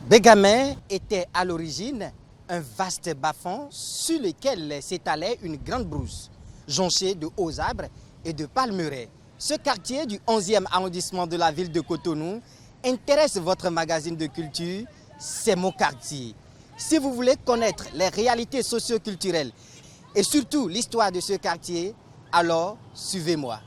Bégamé était à l'origine un vaste bas-fond sur lequel s'étalait une grande brousse, jonchée de hauts arbres et de palmeraies. Ce quartier du 11e arrondissement de la ville de Cotonou intéresse votre magazine de culture, C'est mon quartier. Si vous voulez connaître les réalités socio-culturelles et surtout l'histoire de ce quartier, alors suivez-moi.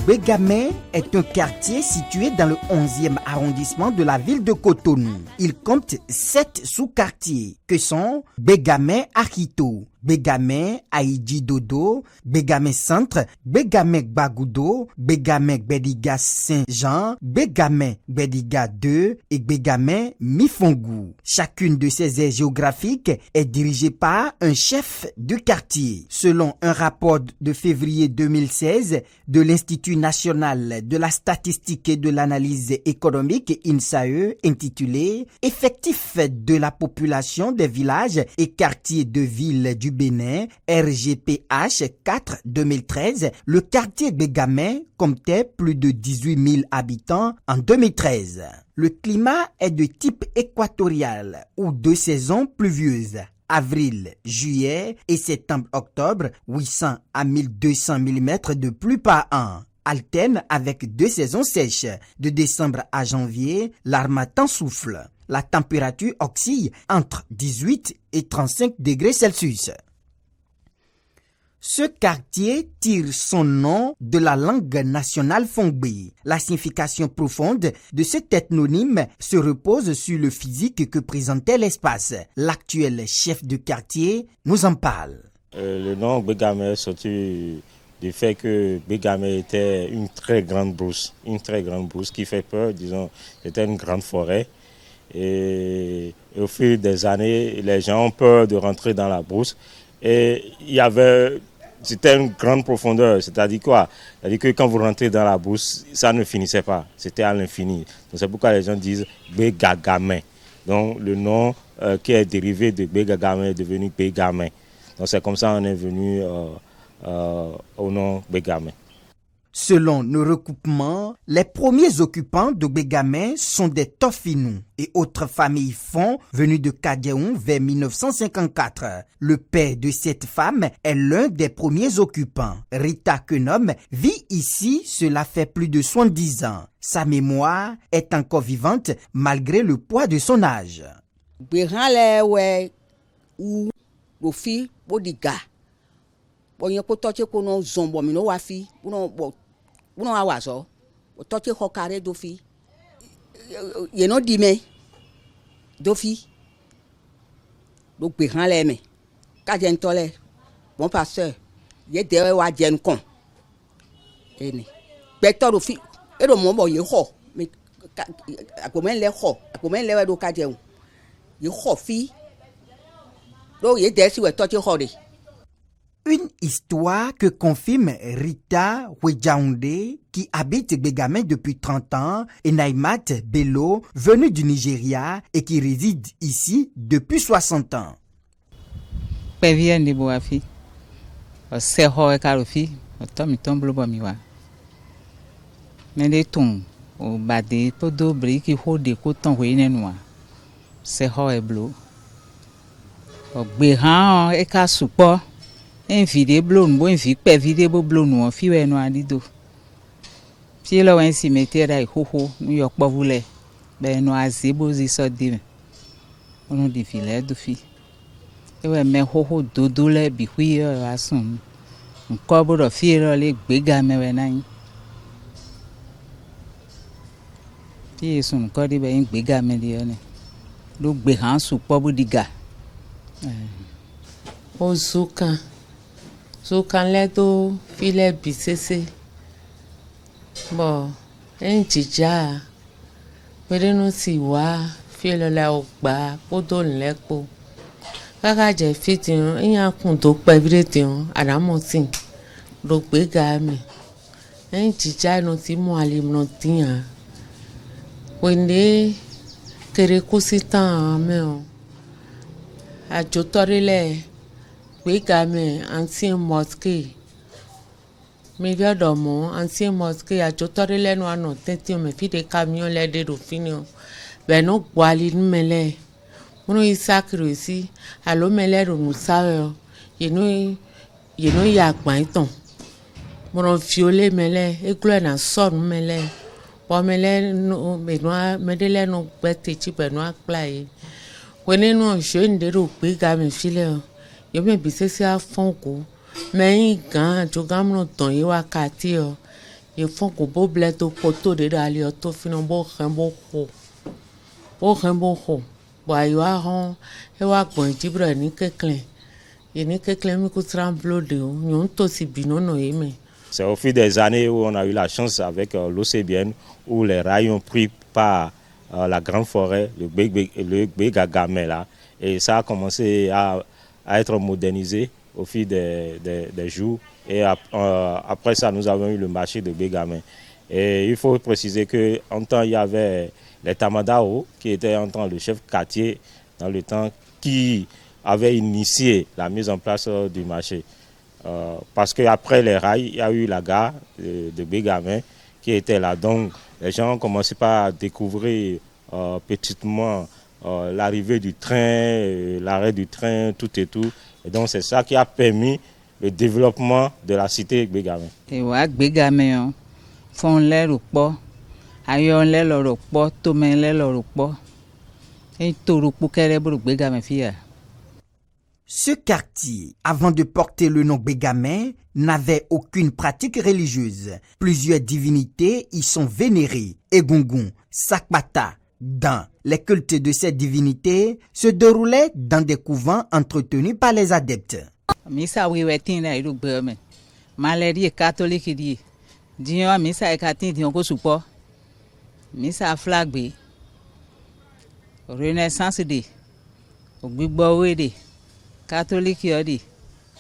Bégamé est un quartier situé dans le 11e arrondissement de la ville de Cotonou. Il compte 7 sous-quartiers que sont Bégamé Akito, Bégamé Aïdji Dodo, Bégamé Centre, Bégamé Bagoudo, Bégamé Bediga Saint-Jean, Bégamé Bediga 2 et Bégamé Mifongou. Chacune de ces aires géographiques est dirigée par un chef de quartier. Selon un rapport de février 2016 de l'Institut national de la statistique et de l'analyse économique INSAE intitulé « Effectifs de la population des villages et quartiers de ville du Bénin, RGPH 4-2013, le quartier Bégamé comptait plus de 18 000 habitants en 2013. Le climat est de type équatorial ou de saisons pluvieuses. Avril, juillet et septembre-octobre, 800 à 1200 mm de pluie par an. Alterne avec 2 saisons sèches. De décembre à janvier, l'harmattan souffle. La température oscille entre 18 et 35 degrés Celsius. Ce quartier tire son nom de la langue nationale Fongbe. La signification profonde de cet ethnonyme se repose sur le physique que présentait l'espace. L'actuel chef de quartier nous en parle. Le nom Bégamé est sorti du fait que Bégamé était une très grande brousse qui fait peur, disons, c'était une grande forêt. Et au fil des années, les gens ont peur de rentrer dans la brousse. Et c'était une grande profondeur, c'est-à-dire quoi? C'est-à-dire que quand vous rentrez dans la brousse, ça ne finissait pas, c'était à l'infini. Donc c'est pourquoi les gens disent Bégamé. Donc le nom qui est dérivé de Bégamé est devenu Bégamé. Donc c'est comme ça qu'on est venu au nom Bégamé. Selon nos recoupements, les premiers occupants de Bégamé sont des Tofinou et autres familles Fon venues de Kadjaoun vers 1954. Le père de cette femme est l'un des premiers occupants. Rita Kenom vit ici, cela fait plus de 70 ans. Sa mémoire est encore vivante malgré le poids de son âge. Uno awazo otoche hokare dofi yeno dime dofi do gbe han le me ka je ntole bon pasteur ye de wa je nkon eni gbe to dofi e do mo bo ye ho me akomen le do ka je ye ho fi do ye de si we toche ho de. Une histoire que confirme Rita Wejaounde, qui habite Bégamé depuis 30 ans, et Naïmat Bello, venu du Nigeria et qui réside ici depuis 60 ans. Invité blon bo invité vide bo blon no fi we no adido fi lo wen cimetière ai hoho nu yo po vule be no azebo zi so di ono di file do fi e we me hoho dodo le bi hui yo asun nko bo do fi lo le Bégamé we nan fi sun ko di be Bégamé di yo ne lo gbe han su po bo diga Ozuka so kan le do file bisese bo en jija pere no si wa file la ogba podo nlepo kaka je fitin eyan kun to pe everything adamotin lo gbe ga mi en jija no ti mo ale no tian wende kere kusitan me o ajotorile gbe ga mi auntie mosque mi viodo mo auntie mosque ajotorile no ano tenti me fi de camion le de do fini o be no gwali mele mono isakiro si alo mele ro musawe o yenu ya gban itan mono fiole mele eglo na son mele o mele no menua medele no gbete chi benua play wene no shende ro pe ga me file o yo me bisese afonko me gan to gamno ton yi wakati o ye fonko bo bleto poto de dali o to fino bo khambo ho bo ayo ahon e wa gbon jibra ni keklen ye ni keklen mi ku tremblo de o nyon to si binono yeme. C'est au fil des années où on a eu la chance avec l'OCBN, où les rails ont pris par la grande forêt, le Bégagamé là, et ça a commencé à être modernisé au fil des jours. Et après ça, nous avons eu le marché de Bégamé. Et il faut préciser qu'en temps, il y avait les Tamadao, qui était en temps le chef quartier dans le temps, qui avait initié la mise en place du marché. Parce qu'après les rails, il y a eu la gare de Bégamé qui était là. Donc les gens ont commencé par découvrir petitement l'arrivée du train, l'arrêt du train, tout et tout. Et donc c'est ça qui a permis le développement de la cité de Bégamé. Et ouais, Bégamé, font l'air au port, ailleurs l'air au port, tout le l'air au port. Et tout le pour qu'elle est pour Bégamé fille. Ce quartier, avant de porter le nom Bégamé, n'avait aucune pratique religieuse. Plusieurs divinités y sont vénérées. Egungun, Sakpata. Dans les cultes de ces divinités se déroulaient dans des couvents entretenus par les adeptes. Misa wiwetin la iru gbe maladie catholique di dion misa ekatin dion ko supo misa flagbe renaissance de ogbigbo wede catholique yodi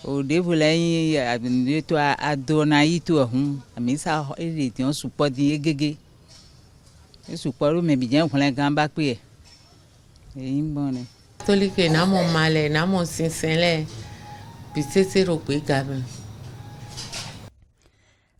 o devulayin abinito adonayi to ohun misa ede dion supo di egege supo ru me bijan kunle gan ba pe eyin bon ni catholique na mo male na mo sinsinle.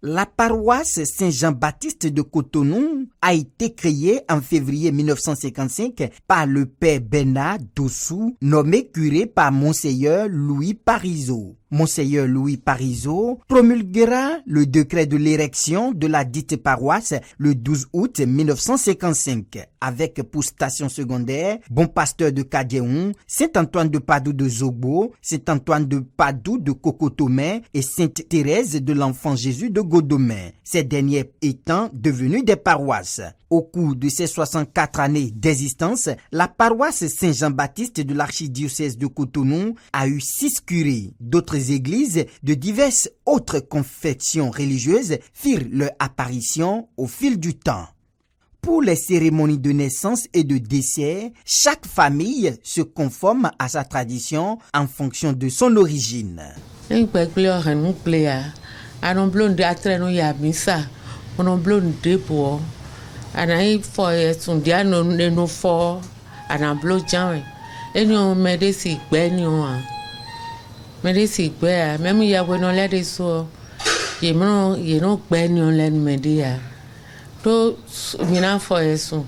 La paroisse Saint-Jean-Baptiste de Cotonou a été créée en février 1955 par le père Bernard Dossou, nommé curé par Monseigneur Louis Parizeau. Monseigneur Louis Parizeau promulguera le décret de l'érection de la dite paroisse le 12 août 1955 avec pour station secondaire Bon Pasteur de Kadjeoun, Saint-Antoine de Padoue de Zogbo, Saint-Antoine de Padoue de Cocotomé et Sainte-Thérèse de l'Enfant Jésus de Godomé, ces dernières étant devenues des paroisses. Au cours de ces 64 années d'existence, la paroisse Saint-Jean-Baptiste de l'archidiocèse de Cotonou a eu 6 curés. D'autres églises de diverses autres confessions religieuses firent leur apparition au fil du temps. Pour les cérémonies de naissance et de décès, chaque famille se conforme à sa tradition en fonction de son origine. Anayi fo sundia no fo anablo janwe eni o medesi gbe ni o an medesi gbe a memu ya we no le de so ye no gbe ni o le mede ya to mina fo esun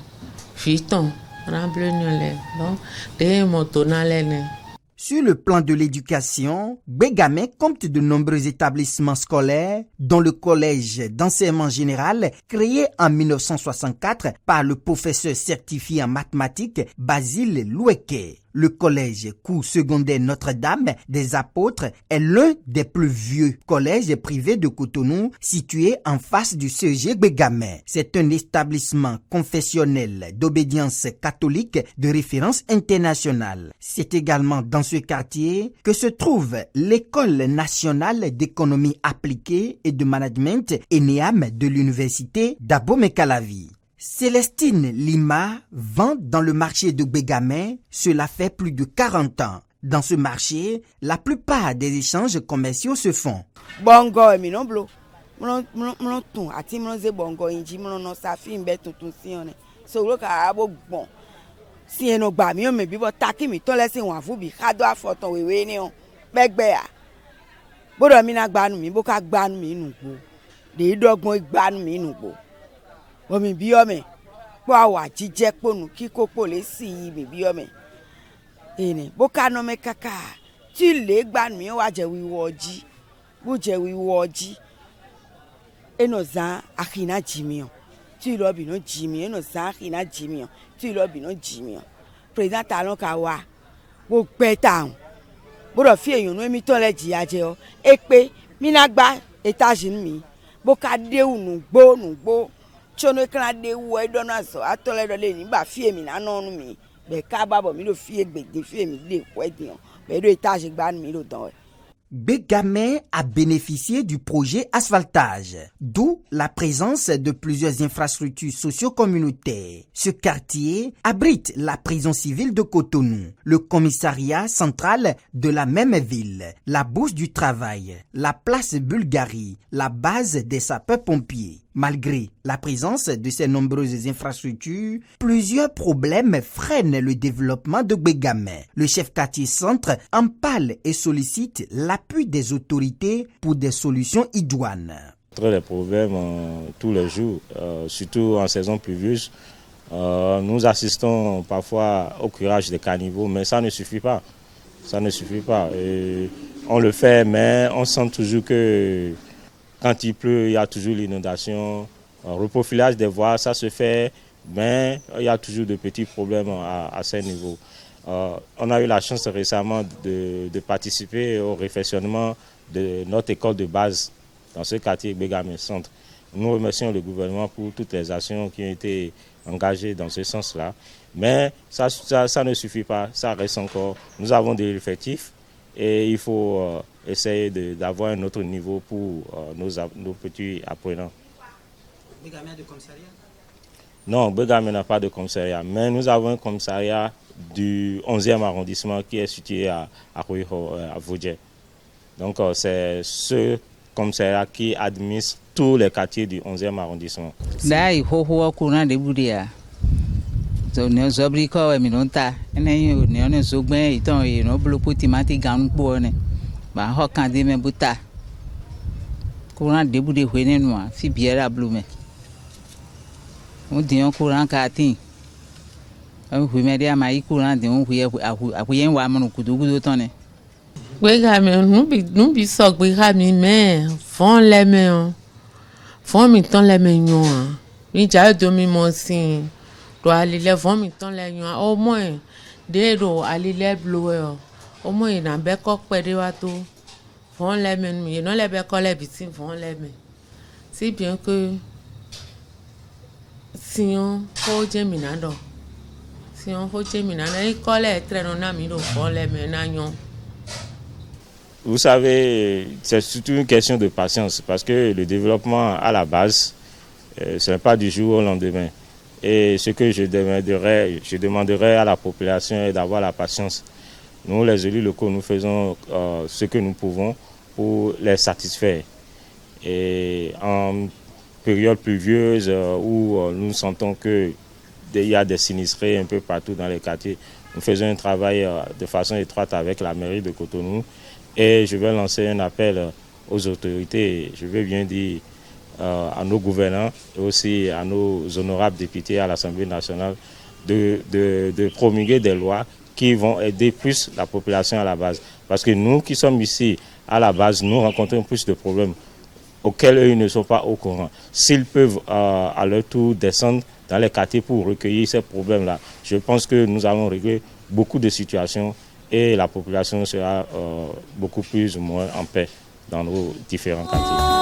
fiton anablo ni o le bon de moto na le ne. Sur le plan de l'éducation, Bégamé compte de nombreux établissements scolaires, dont le collège d'enseignement général créé en 1964 par le professeur certifié en mathématiques Basile Loueke. Le collège cours secondaire Notre-Dame des Apôtres est l'un des plus vieux collèges privés de Cotonou situé en face du CEG Bégamé. C'est un établissement confessionnel d'obédience catholique de référence internationale. C'est également dans ce quartier que se trouve l'École nationale d'économie appliquée et de management ENEAM de l'université d'Abomey-Calavi. Célestine Lima vend dans le marché de Bégamé, cela fait plus de 40 ans. Dans ce marché, la plupart des échanges commerciaux se font. Bongo mi non blo. Mon ton ati mon ze bongo inji mon no safi mbe tuntun si on. So lo ka abo gbon. Si eno gba mi o me bi bo taki mi to lesin wan fu bi kado afoton wewe ni on. Begbe a. Bodo mi na gbanu mi bo ka gbanu mi nu gbo. De dogbon gbanu mi nu gbo. Omi bi ome po awa jije ponu kikoko le si mi bi ome ene bo ka no me kaka ti le gba mi wa je wiwo oji bo je wiwo oji eno za akina jimion ti lo bi no jimi eno za akina jimion ti lo bi no jimion president alon ka wa bo pe taun bo do fi eyan no mi ton le ji aje o e pe mi na gba etage mi bo ka de unu gbo chono kran de wo edona so atole do le ni ba fie mi na nonu mi be ka babo mi lo fie gbede fie mi le kwedion be do etage gba mi lo don. Bégamé a bénéficié du projet asphaltage, d'où la présence de plusieurs infrastructures socio-communautaires. Ce quartier abrite la prison civile de Cotonou, le commissariat central de la même ville, la bourse du travail, la place Bulgarie, la base des sapeurs-pompiers. Malgré la présence de ces nombreuses infrastructures, plusieurs problèmes freinent le développement de Bégamé. Le chef quartier centre en parle et sollicite l'appui des autorités pour des solutions idoines. Les problèmes tous les jours, surtout en saison pluvieuse, nous assistons parfois au curage des caniveaux, mais ça ne suffit pas. Ça ne suffit pas. Et on le fait, mais on sent toujours que quand il pleut, il y a toujours l'inondation. Reprofilage des voies, ça se fait, mais il y a toujours de petits problèmes à ce niveau. On a eu la chance récemment de participer au réfectionnement de notre école de base dans ce quartier Bégamé Centre. Nous remercions le gouvernement pour toutes les actions qui ont été engagées dans ce sens-là. Mais ça ne suffit pas, ça reste encore. Nous avons des effectifs et il faut essayer d'avoir un autre niveau pour nos petits apprenants. Bégamé a de commissariat? Non, Bégamé n'a pas de commissariat, mais nous avons un commissariat du 11e arrondissement qui est situé à Vodje. Donc c'est ce commissariat qui administre tous les quartiers du 11e arrondissement. Ne zobri ko mi non ta ene ne ne so gben itan e no bloku timati ganu po ne ba ho kan de me buta kuran de bude hwe nenu a fi biera blume o dion kuran ka tin o hwe me dia mai kuran de o hwe ahuyen wa mo kudugudu ton ne we ga me nu bi so gbe ga mi me fon le me o fon mi ton le me yon mi ja do mi mo sin do alile fon mi ton le yon o mo de do alile blower o mo na be ko pede wa to fon le me mi no le be ko le bitin fon le me si bien que si on ko je mi na do si on ko je mi na e ko le tre no na mi do fon le me na yon. Vous savez, c'est surtout une question de patience parce que le développement à la base, ce n'est pas du jour au lendemain. Et ce que je demanderais à la population est d'avoir la patience. Nous, les élus locaux, nous faisons ce que nous pouvons pour les satisfaire. Et en période pluvieuse où nous sentons qu'il y a des sinistrés un peu partout dans les quartiers, nous faisons un travail de façon étroite avec la mairie de Cotonou. Et je vais lancer un appel aux autorités, je veux bien dire à nos gouvernants et aussi à nos honorables députés à l'Assemblée nationale de promulguer des lois qui vont aider plus la population à la base. Parce que nous qui sommes ici à la base, nous rencontrons plus de problèmes auxquels eux ne sont pas au courant. S'ils peuvent à leur tour descendre dans les quartiers pour recueillir ces problèmes-là, je pense que nous allons régler beaucoup de situations et la population sera beaucoup plus ou moins en paix dans nos différents quartiers.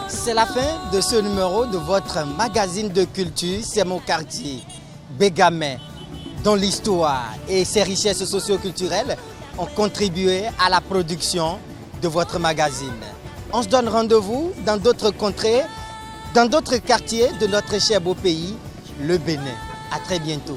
C'est la fin de ce numéro de votre magazine de culture, c'est mon quartier, Bégamé, dont l'histoire et ses richesses socio-culturelles ont contribué à la production de votre magazine. On se donne rendez-vous dans d'autres contrées, dans d'autres quartiers de notre cher beau pays, le Bénin. À très bientôt.